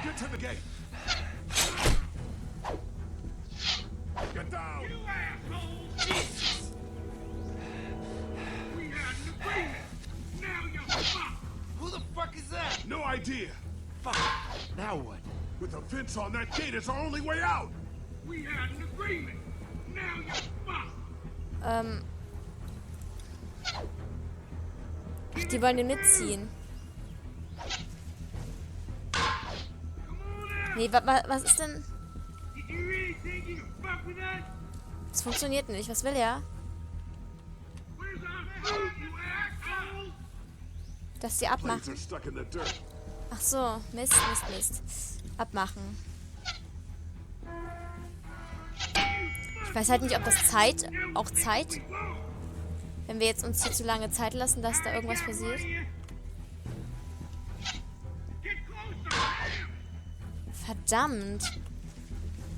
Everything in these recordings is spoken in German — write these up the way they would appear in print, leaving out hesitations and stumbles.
Get to the gate. Get down. You asshole. Jesus. We had an agreement. Now you're fucked. Who the fuck is that? No idea. Fuck. Now what? With a fence on that gate, it's our only way out. We had an agreement. Now you're fucked. Ach, die wollen den mitziehen. Nee, was ist denn? Das funktioniert nicht. Was will er? Dass sie abmachen. Ach so, Mist. Abmachen. Ich weiß halt nicht, ob das auch Zeit, wenn wir jetzt uns hier zu lange Zeit lassen, dass da irgendwas passiert. Verdammt.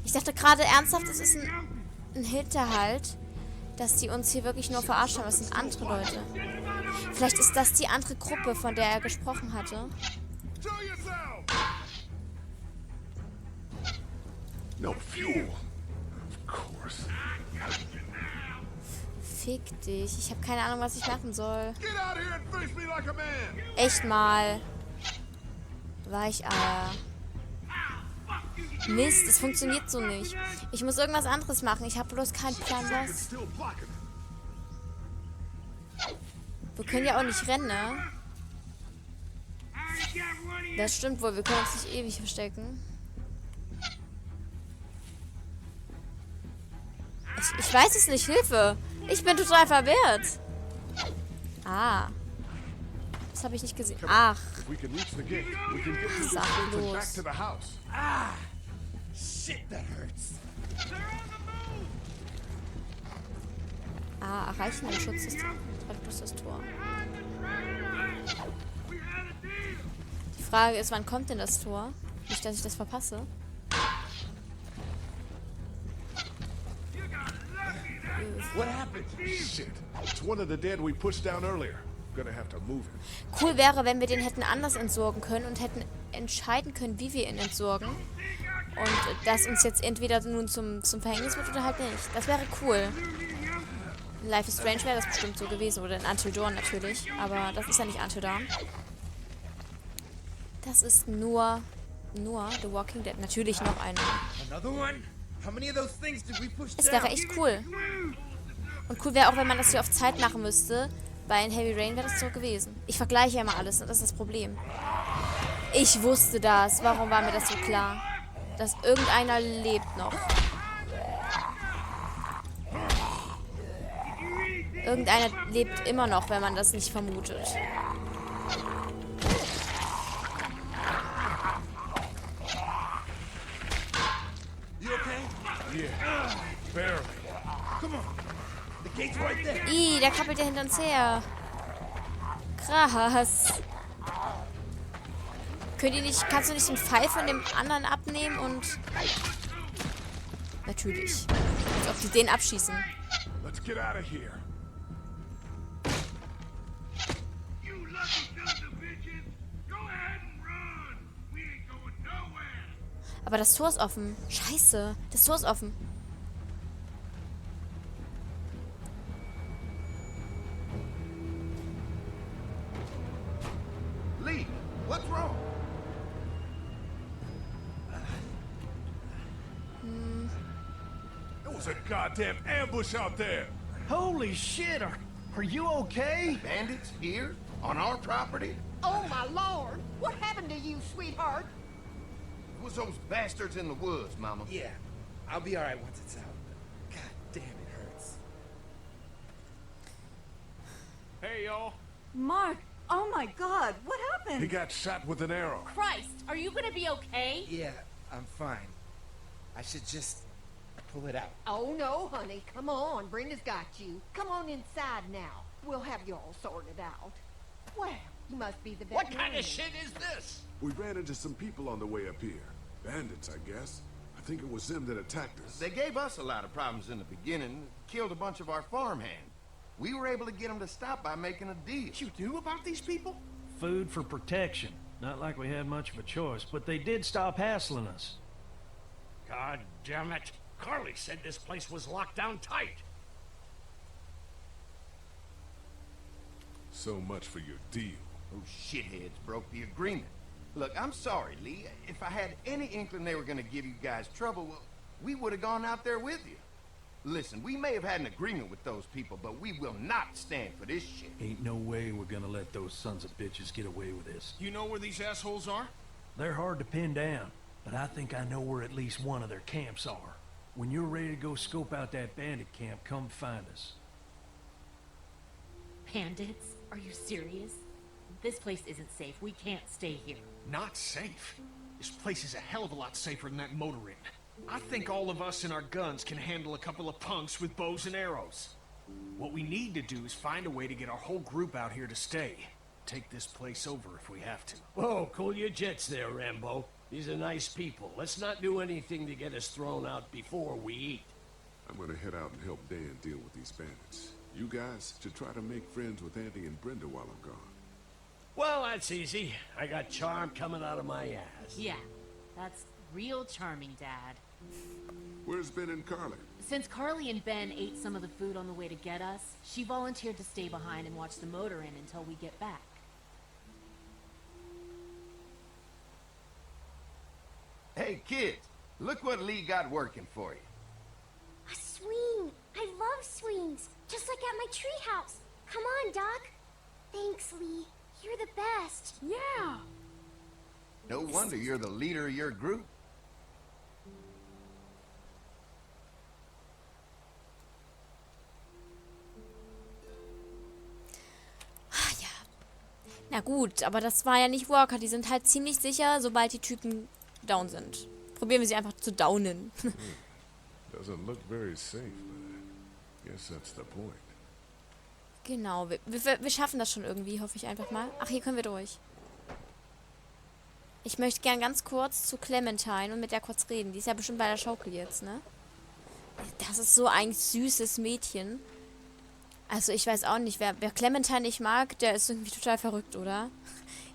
Ich dachte gerade ernsthaft, es ist ein Hinterhalt, dass die uns hier wirklich nur verarscht haben. Das sind andere Leute. Vielleicht ist das die andere Gruppe, von der er gesprochen hatte. No fuel. Of course. Fick dich. Ich habe keine Ahnung, was ich machen soll. Echt mal. Weicheier. Mist, es funktioniert so nicht. Ich muss irgendwas anderes machen. Ich habe bloß keinen Plan, was. Wir können ja auch nicht rennen, ne? Das stimmt wohl. Wir können uns nicht ewig verstecken. Ich weiß es nicht. Hilfe! Ich bin total verwirrt. Ah. Das habe ich nicht gesehen. Ach. Sag los. Ah, erreichen den Schutz des das Tor. Die Frage ist, wann kommt denn das Tor? Nicht, dass ich das verpasse. Cool wäre, wenn wir den hätten anders entsorgen können und hätten entscheiden können, wie wir ihn entsorgen. Und das uns jetzt entweder nun zum Verhängnis wird oder halt nicht. Das wäre cool. In Life is Strange wäre das bestimmt so gewesen. Oder in Until Dawn natürlich. Aber das ist ja nicht Until Dawn. Das ist nur The Walking Dead. Natürlich noch einer. Es wäre echt cool. Und cool wäre auch, wenn man das hier auf Zeit machen müsste. Bei in Heavy Rain wäre das so gewesen. Ich vergleiche ja immer alles, das ist das Problem. Ich wusste das. Warum war mir das so klar? Dass irgendeiner lebt noch. Irgendeiner lebt immer noch, wenn man das nicht vermutet. Ih, der krabbelt ja hinter uns her. Krass. Kannst du nicht den Pfeil von dem anderen abnehmen und... Natürlich. Als ob die den abschießen. Let's get out of here. Aber das Tor ist offen. Scheiße. Das Tor ist offen. Lee, what's wrong? There was a goddamn ambush out there. Holy shit, are you okay? Bandits here? On our property? Oh my lord! What happened to you, sweetheart? It was those bastards in the woods, Mama. Yeah, I'll be alright once it's out. God damn, it hurts. Hey, y'all. Mark, oh my god, what happened? He got shot with an arrow. Christ, are you gonna be okay? Yeah, I'm fine. I should just pull it out. Oh no, honey, come on. Brenda's got you. Come on inside now. We'll have you all sorted out. Well, you must be the veterinarian. What kind of shit is this? We ran into some people on the way up here. Bandits, I guess. I think it was them that attacked us. They gave us a lot of problems in the beginning. Killed a bunch of our farmhands. We were able to get them to stop by making a deal. What you do about these people? Food for protection. Not like we had much of a choice, but they did stop hassling us. God damn it. Carly said this place was locked down tight. So much for your deal. Those shitheads broke the agreement. Look, I'm sorry, Lee. If I had any inkling they were gonna give you guys trouble, well, we would have gone out there with you. Listen, we may have had an agreement with those people, but we will not stand for this shit. Ain't no way we're gonna let those sons of bitches get away with this. You know where these assholes are? They're hard to pin down, but I think I know where at least one of their camps are. When you're ready to go scope out that bandit camp, come find us. Bandits? Are you serious? This place isn't safe. We can't stay here. Not safe. This place is a hell of a lot safer than that motor inn. I think all of us and our guns can handle a couple of punks with bows and arrows. What we need to do is find a way to get our whole group out here to stay. Take this place over if we have to. Whoa, cool your jets there, Rambo. These are nice people. Let's not do anything to get us thrown out before we eat. I'm gonna head out and help Dan deal with these bandits. You guys should try to make friends with Andy and Brenda while I'm gone. Well, that's easy. I got charm coming out of my ass. Yeah, that's real charming, Dad. Where's Ben and Carly? Since Carly and Ben ate some of the food on the way to get us, she volunteered to stay behind and watch the motor inn until we get back. Hey, kids, look what Lee got working for you. A swing! I love swings! Just like at my treehouse! Come on, Doc! Thanks, Lee. You're the best. Yeah. No wonder you're the leader of your group. Ja. Na gut, aber das war ja nicht Walker. Die sind halt ziemlich sicher, sobald die Typen down sind. Probieren wir sie einfach zu downen. Doesn't look very safe, but I guess that's the point. Genau, wir schaffen das schon irgendwie, hoffe ich einfach mal. Ach, hier können wir durch. Ich möchte gern ganz kurz zu Clementine und mit der kurz reden. Die ist ja bestimmt bei der Schaukel jetzt, ne? Das ist so ein süßes Mädchen. Also ich weiß auch nicht, wer Clementine nicht mag, der ist irgendwie total verrückt, oder?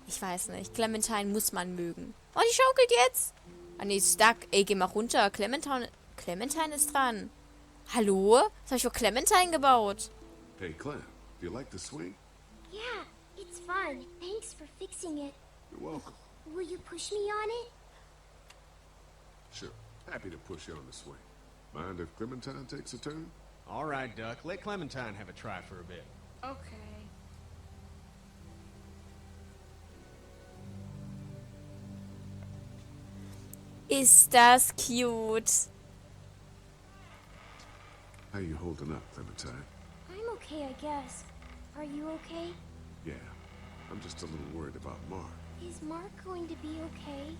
Ich weiß nicht. Clementine muss man mögen. Oh, die schaukelt jetzt. Ah, nee, stuck. Ey, geh mal runter. Clementine ist dran. Hallo? Was habe ich für Clementine gebaut? Hey, Clem, do you like the swing? Yeah, it's fun. Thanks for fixing it. You're welcome. Will you push me on it? Sure. Happy to push you on the swing. Mind if Clementine takes a turn? All right, Duck. Let Clementine have a try for a bit. Okay. Ist das cute. How you holding up, Clementine? I'm okay, I guess. Are you okay? Yeah, I'm just a little worried about Mark. Is Mark going to be okay?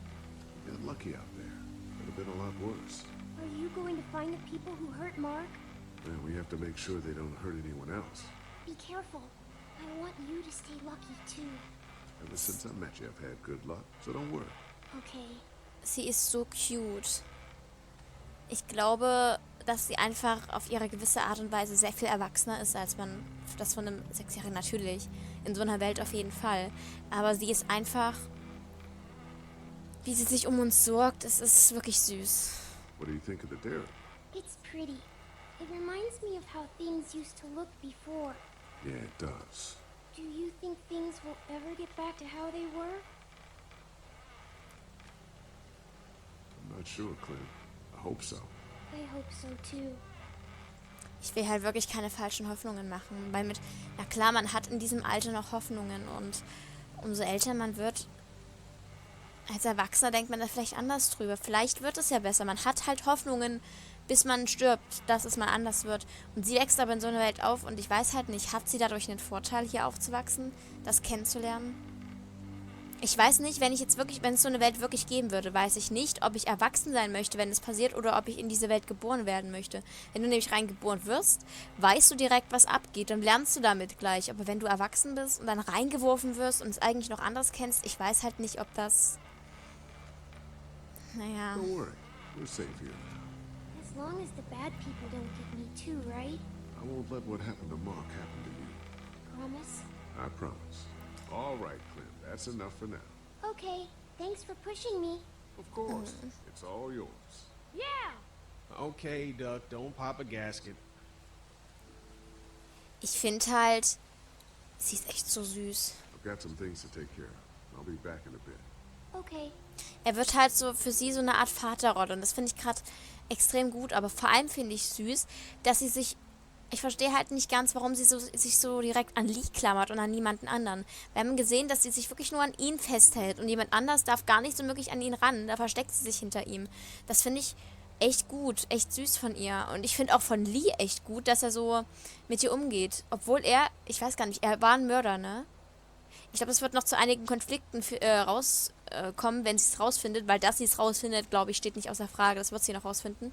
You got lucky out there. Could have been a lot worse. Are you going to find the people who hurt Mark? Well, we have to make sure they don't hurt anyone else. Be careful. I want you to stay lucky, too. Ever since I met you, I've had good luck, so don't worry. Okay. Sie ist so cute. Ich glaube, dass sie einfach auf ihre gewisse Art und Weise sehr viel erwachsener ist, als man das von einem Sechsjährigen natürlich. In so einer Welt auf jeden Fall. Aber sie ist einfach, wie sie sich um uns sorgt, es ist wirklich süß. What do you think of the dairy? It's pretty. It reminds me of how things used to look before. Yeah, it does. Do you think things will ever get back to how they were? I'm not sure, Clem. I hope so. I hope so, too. Ich will halt wirklich keine falschen Hoffnungen machen. Weil na klar, man hat in diesem Alter noch Hoffnungen. Und umso älter man wird, als Erwachsener denkt man da vielleicht anders drüber. Vielleicht wird es ja besser. Man hat halt Hoffnungen, bis man stirbt, dass es mal anders wird. Und sie wächst aber in so einer Welt auf. Und ich weiß halt nicht, hat sie dadurch einen Vorteil, hier aufzuwachsen, das kennenzulernen? Ich weiß nicht, wenn es so eine Welt wirklich geben würde, weiß ich nicht, ob ich erwachsen sein möchte, wenn es passiert, oder ob ich in diese Welt geboren werden möchte. Wenn du nämlich reingeboren wirst, weißt du direkt, was abgeht, dann lernst du damit gleich. Aber wenn du erwachsen bist und dann reingeworfen wirst und es eigentlich noch anders kennst, ich weiß halt nicht, ob das... Naja... Don't worry. We're safe here now. As long as the bad people don't get me too, right? I won't let what happened to Mark happen to you. Promise? I promise. All right, Clem. That's enough for now. Okay, thanks for pushing me. Of course. It's all yours. Yeah! Okay, Duck, don't pop a gasket. Ich finde halt, sie ist echt so süß. I've got some things to take care of. I'll be back in a bit. Okay. Er wird halt so für sie so eine Art Vaterrolle und das finde ich gerade extrem gut, aber vor allem finde ich süß, dass sie sich, ich verstehe halt nicht ganz, warum sie sich so direkt an Lee klammert und an niemanden anderen. Wir haben gesehen, dass sie sich wirklich nur an ihn festhält und jemand anders darf gar nicht so wirklich an ihn ran, da versteckt sie sich hinter ihm. Das finde ich echt gut, echt süß von ihr und ich finde auch von Lee echt gut, dass er so mit ihr umgeht, obwohl er, ich weiß gar nicht, er war ein Mörder, ne? Ich glaube, es wird noch zu einigen Konflikten rauskommen, wenn sie es rausfindet, weil dass sie es rausfindet, glaube ich, steht nicht außer Frage. Das wird sie noch rausfinden.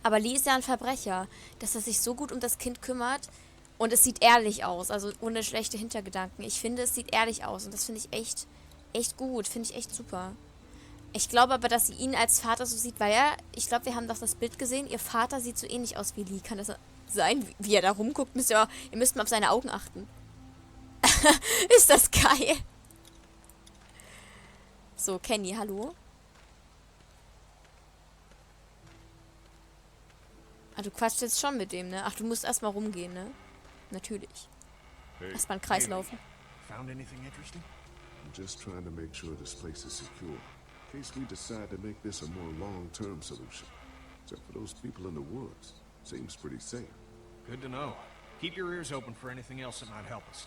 Aber Lee ist ja ein Verbrecher, dass er sich so gut um das Kind kümmert und es sieht ehrlich aus, also ohne schlechte Hintergedanken. Ich finde, es sieht ehrlich aus und das finde ich echt gut, finde ich echt super. Ich glaube aber, dass sie ihn als Vater so sieht, weil ich glaube, wir haben doch das Bild gesehen, ihr Vater sieht so ähnlich aus wie Lee. Kann das sein, wie er da rumguckt? Ihr müsst mal auf seine Augen achten. Ist das geil. So, Kenny, hallo. Ah, du quatschst jetzt schon mit dem, ne? Ach, du musst erstmal rumgehen, ne? Natürlich. Hey, Erstmal einen Kreis laufen. Found anything interesting? I'm just trying to make sure this place is secure. In case we decide to make this a more long-term solution. Except for those people in the woods. Seems pretty safe. Good to know. Keep your ears open for anything else that might help us.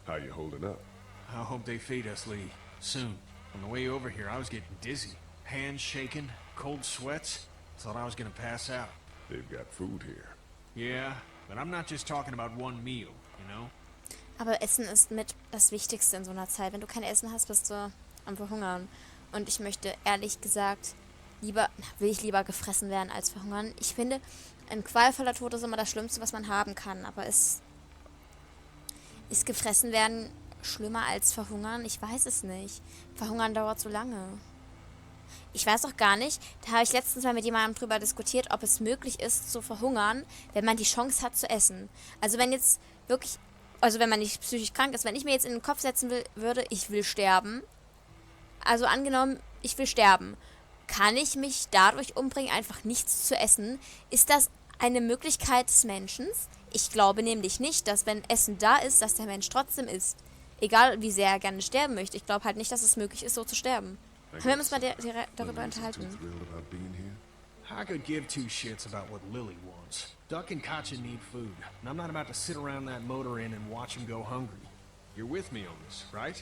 How you holding up? I hope they feed us, Lee. Soon. On the way over here, I was getting dizzy. Hands shaking, cold sweats. Thought I was gonna pass out. They've got food here. Yeah, but I'm not just talking about one meal, you know? Aber Essen ist mit das Wichtigste in so einer Zeit. Wenn du kein Essen hast, bist du am Verhungern. Und ich möchte ehrlich gesagt will ich lieber gefressen werden als verhungern. Ich finde, ein qualvoller Tod ist immer das Schlimmste, was man haben kann. Aber ist gefressen werden schlimmer als verhungern? Ich weiß es nicht. Verhungern dauert so lange. Ich weiß auch gar nicht, da habe ich letztens mal mit jemandem drüber diskutiert, ob es möglich ist zu verhungern, wenn man die Chance hat zu essen. Also wenn jetzt wirklich, also wenn man nicht psychisch krank ist, wenn ich mir jetzt in den Kopf setzen würde, ich will sterben. Also angenommen, ich will sterben. Kann ich mich dadurch umbringen, einfach nichts zu essen? Ist das eine Möglichkeit des Menschen? Ich glaube nämlich nicht, dass wenn Essen da ist, dass der Mensch trotzdem isst. Egal, wie sehr er gerne sterben möchte. Ich glaube halt nicht, dass es möglich ist, so zu sterben. Können wir uns mal darüber unterhalten? I could give two shits about what Lily wants. Duck and Katja need food, and I'm not about to sit around that motor inn and watch them go hungry. You're with me on this, right?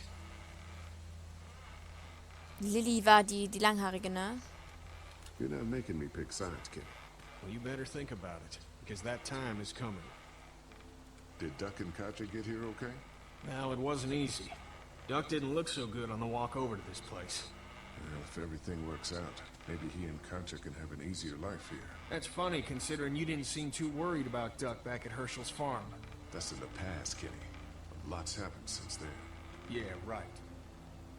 Lily war die Langhaarige, ne? You're not making me pick sides, kid. Well, you better think about it, because that time is coming. Did Duck and Katja get here okay? Well, it wasn't easy. Duck didn't look so good on the walk over to this place. Well, if everything works out, maybe he and Katja can have an easier life here. That's funny, considering you didn't seem too worried about Duck back at Herschel's farm. That's in the past, Kenny. Lots happened since then. Yeah, right.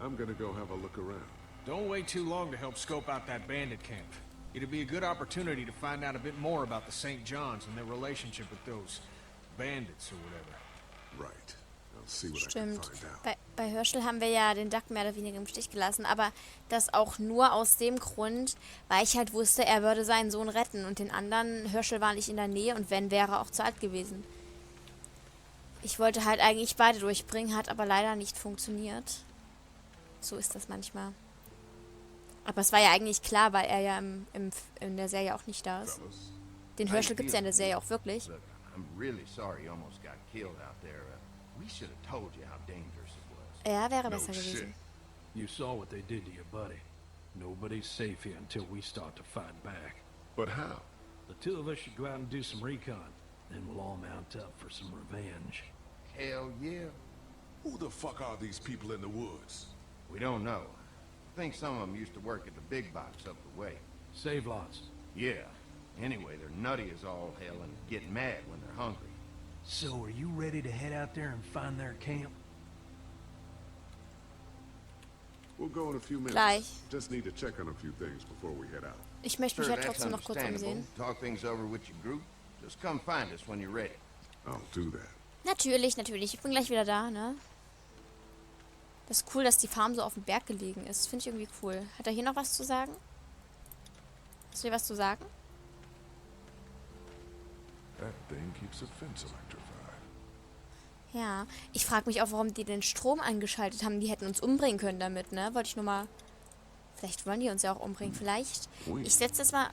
I'm gonna go have a look around. Don't wait too long to help scope out that bandit camp. It'd be a good opportunity to find out a bit more about the St. John's and their relationship with those bandits or whatever. Right. I'll see what Stimmt. I can find out. Bei Herschel haben wir ja den Duck mehr oder weniger im Stich gelassen, aber das auch nur aus dem Grund, weil ich halt wusste, er würde seinen Sohn retten und den anderen, Herschel war nicht in der Nähe und wenn, wäre er auch zu alt gewesen. Ich wollte halt eigentlich beide durchbringen, hat aber leider nicht funktioniert. So ist das manchmal. Aber es war ja eigentlich klar, weil er ja in der Serie auch nicht da ist. Den Herschel gibt es ja in der Serie auch wirklich. Look, I'm really sorry you almost got killed out there. We should have told you how dangerous it was. Er wäre No besser shit. gewesen. You saw what they did to your buddy. Nobody's safe here until we start to fight back. But how? The two of us should go out and do some recon. Then we'll all mount up for some revenge. Hell yeah. Who the fuck are these people in the woods? We don't know. I think some of them used to work at the big box up the way. Save lots. Yeah. Anyway, they're nutty as all hell and get mad when they're hungry. So are you ready to head out there and find their camp? We'll go in a few minutes. Gleich. Just need to check on a few things before we head out. Ich möchte mich Sure, ja that's trotzdem noch kurz understandable. umsehen. Talk things over with your group. Just come find us when you're ready. I'll do that. Natürlich, natürlich. Ich bin gleich wieder da, ne? Das ist cool, dass die Farm so auf dem Berg gelegen ist. Finde ich irgendwie cool. Hat er hier noch was zu sagen? Hast du hier was zu sagen? That thing keeps a fence electrified. Ja. Ich frage mich auch, warum die den Strom angeschaltet haben. Die hätten uns umbringen können damit, ne? Wollte ich nur mal... Vielleicht wollen die uns ja auch umbringen. Vielleicht... Ich setze das mal...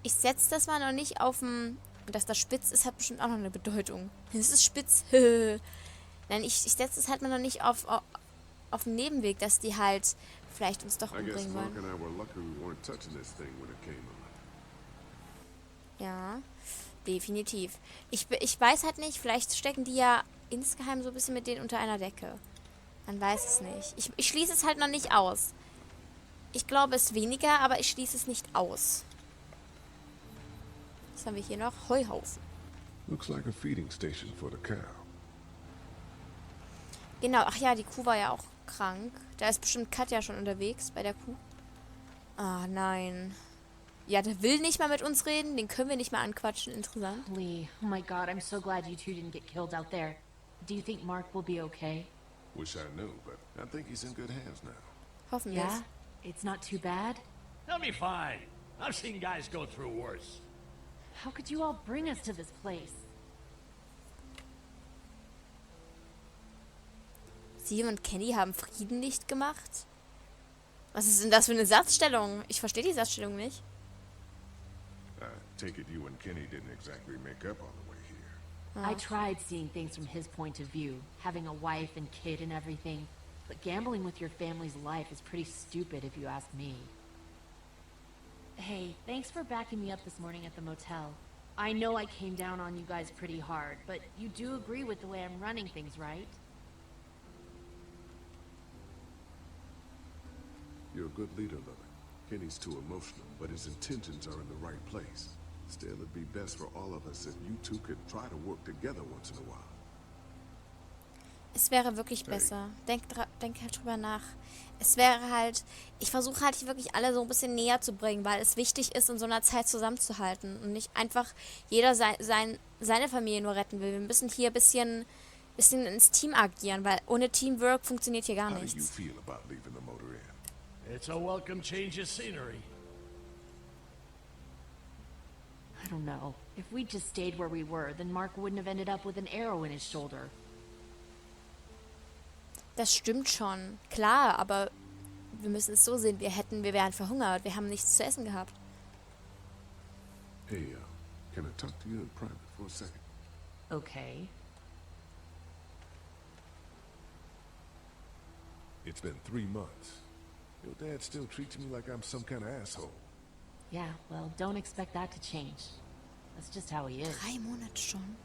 Ich setze das mal noch nicht auf dem... Und dass das spitz ist, hat bestimmt auch noch eine Bedeutung. Es ist spitz. Nein, ich setze es halt mal noch nicht auf dem Nebenweg, dass die halt vielleicht uns doch umbringen wollen. Ja, definitiv. Ich weiß halt nicht, vielleicht stecken die ja insgeheim so ein bisschen mit denen unter einer Decke. Man weiß es nicht. Ich schließe es halt noch nicht aus. Ich glaube es weniger, aber ich schließe es nicht aus. Was haben wir hier noch? Heuhaufen. Looks like a feeding station for the cow. Genau, ach ja, die Kuh war ja auch krank. Da ist bestimmt Katja schon unterwegs bei der Kuh. Ah, nein. Ja, der will nicht mal mit uns reden. Den können wir nicht mal anquatschen. Interessant. Lee, oh my god, I'm so glad you two didn't get killed out there. Do you think Mark will be okay? Wish I knew, but I think he's in good hands now. Hoffen wir. Yeah? It's not too bad? He'll be fine. I've seen guys go through worse. How could you all bring us to this place? Sie und Kenny haben Frieden nicht gemacht? Was ist denn das für eine Satzstellung? Ich verstehe die Satzstellung nicht. I take it you and Kenny didn't exactly make up on the way here. I tried seeing things from his point of view, having a wife and kid and everything, but gambling with your family's life is pretty stupid if you ask me. Hey, thanks for backing me up this morning at the motel. I know I came down on you guys pretty hard, but you do agree with the way I'm running things, right? You're a good leader, Lily. Kenny's too emotional, but his intentions are in the right place. Still, it'd be best for all of us if you two could try to work together once in a while. Es wäre wirklich besser. Denk halt drüber nach. Es wäre halt... Ich versuche halt hier wirklich alle so ein bisschen näher zu bringen, weil es wichtig ist, in so einer Zeit zusammenzuhalten und nicht einfach jeder seine Familie nur retten will. Wir müssen hier ein bisschen ins Team agieren, weil ohne Teamwork funktioniert hier gar How do you nichts. feel about leaving the motor in? It's a welcome change of scenery. I don't know. If we'd just stayed where we were, then Mark wouldn't have ended up with an arrow in his shoulder. Das stimmt schon. Klar, aber wir müssen es so sehen. Wir wären verhungert. Wir haben nichts zu essen gehabt. Hey, can I talk to you in private for a second? Okay. It's been 3 months. Your dad still treats me like I'm some kind of asshole. Yeah, well, don't expect that to change. That's just how he is. 3 Monate schon.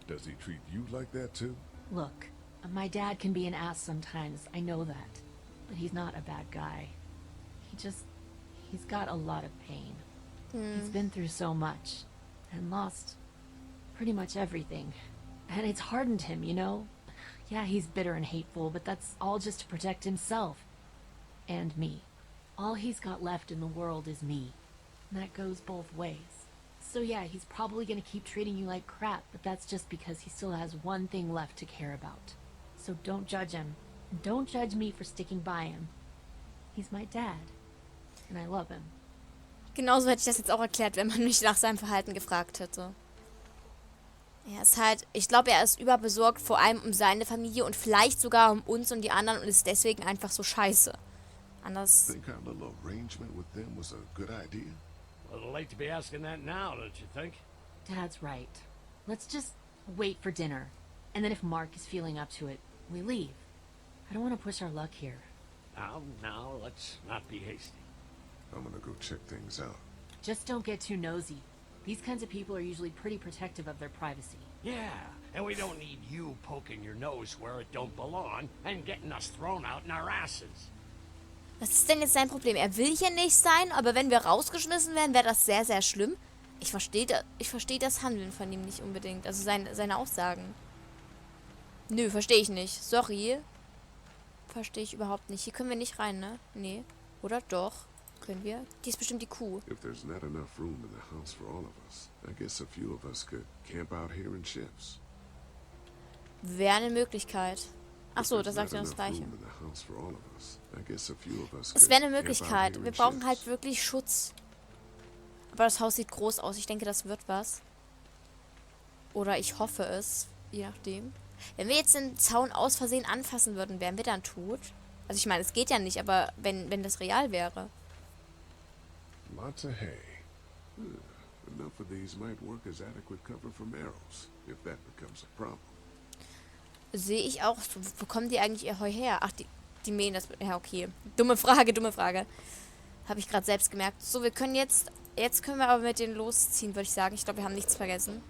Does he treat you like that too? Look, my dad can be an ass sometimes, I know that. But he's not a bad guy. He's got a lot of pain. He's been through so much. And lost pretty much everything. And it's hardened him, you know? Yeah, he's bitter and hateful, but that's all just to protect himself. And me. All he's got left in the world is me. And that goes both ways. So yeah, he's probably gonna keep treating you like crap, but that's just because he still has one thing left to care about. So don't judge him. Don't judge me for sticking by him. He's my dad. And I love him. Genauso hätte ich das jetzt auch erklärt, wenn man mich nach seinem Verhalten gefragt hätte. Er ist halt, ich glaube, er ist überbesorgt, vor allem um seine Familie und vielleicht sogar um uns und die anderen und ist deswegen einfach so scheiße. Anders. Think our little arrangement with them was a good idea? A little late to be asking that now, don't you think? Dad's right. Let's just wait for dinner. And then if Mark is feeling up to it, we leave. I don't want to push our luck here. Now, let's not be hasty. I'm gonna go check things out. Just don't get too nosy. These kinds of people are usually pretty protective of their privacy. Yeah, and we don't need you poking your nose where it don't belong and getting us thrown out in our asses. Was ist denn jetzt sein Problem? Er will hier nicht sein, aber wenn wir rausgeschmissen werden, wäre das sehr, sehr schlimm. Ich verstehe das Handeln von ihm nicht unbedingt. Also seine Aussagen. Nö, verstehe ich nicht. Sorry. Verstehe ich überhaupt nicht. Hier können wir nicht rein, ne? Nee. Oder doch? Können wir? Die ist bestimmt die Kuh. If there's not enough room in the house for all of us, I guess a few of us could camp out here in shifts. Wäre eine Möglichkeit. Ach so, das sagt ja das Gleiche. Es wäre eine Möglichkeit. Wir brauchen halt wirklich Schutz. Aber das Haus sieht groß aus. Ich denke, das wird was. Oder ich hoffe es. Je nachdem. Wenn wir jetzt den Zaun aus Versehen anfassen würden, wären wir dann tot? Also ich meine, es geht ja nicht, aber wenn das real wäre. Lots of hay. Enough of these might work as adequate cover from arrows, if that becomes a problem. Sehe ich auch. Wo bekommen die eigentlich ihr Heu her? Ach, die mähen das. Ja, okay. Dumme Frage, dumme Frage. Habe ich gerade selbst gemerkt. So, wir können jetzt können wir aber mit denen losziehen, würde ich sagen. Ich glaube, wir haben nichts vergessen.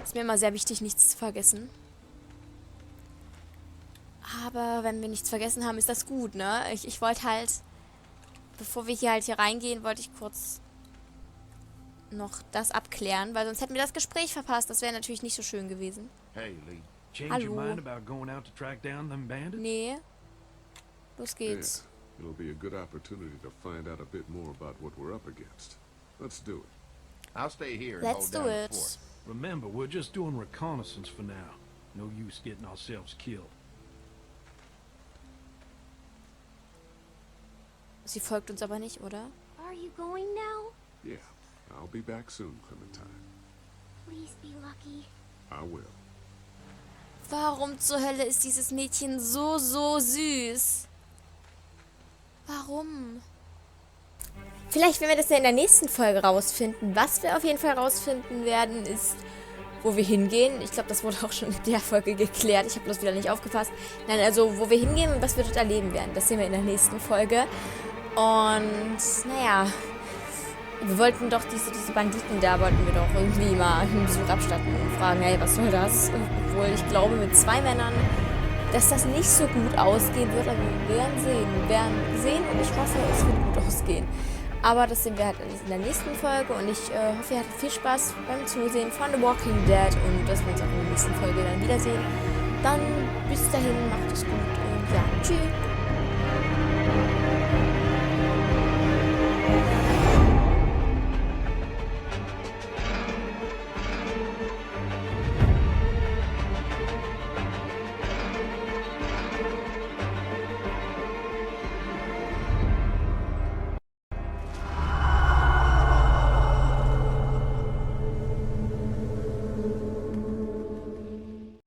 Ist mir immer sehr wichtig, nichts zu vergessen. Aber wenn wir nichts vergessen haben, ist das gut, ne? Ich wollte halt, bevor wir hier reingehen, wollte ich kurz noch das abklären, weil sonst hätten wir das Gespräch verpasst. Das wäre natürlich nicht so schön gewesen. Hey, Lee. Change your mind about going out to track down them bandits? Nee. Los geht's. It'll be a good opportunity to find out a bit more about what we're up against. Let's do it. I'll stay here and Let's hold do down it. the fort. Remember, we're just doing reconnaissance for now. No use getting ourselves killed. Sie folgt uns aber nicht, oder? Are you going now? Yeah, I'll be back soon, Clementine. Please be lucky. I will. Warum zur Hölle ist dieses Mädchen so süß? Warum? Vielleicht werden wir das ja in der nächsten Folge rausfinden. Was wir auf jeden Fall rausfinden werden, ist, wo wir hingehen. Ich glaube, das wurde auch schon in der Folge geklärt. Ich habe bloß wieder nicht aufgepasst. Nein, also wo wir hingehen und was wir dort erleben werden. Das sehen wir in der nächsten Folge. Und, naja, wir wollten doch diese Banditen da, wollten wir doch irgendwie mal einen Besuch abstatten und fragen, hey, was soll das? Obwohl ich glaube, mit 2 Männern, dass das nicht so gut ausgehen wird, aber wir werden sehen. Wir werden sehen und ich hoffe, es wird gut ausgehen. Aber das sehen wir halt in der nächsten Folge und ich hoffe, ihr hattet viel Spaß beim Zusehen von The Walking Dead und dass wir uns auch in der nächsten Folge dann wiedersehen. Dann bis dahin, macht es gut und ja, tschüss.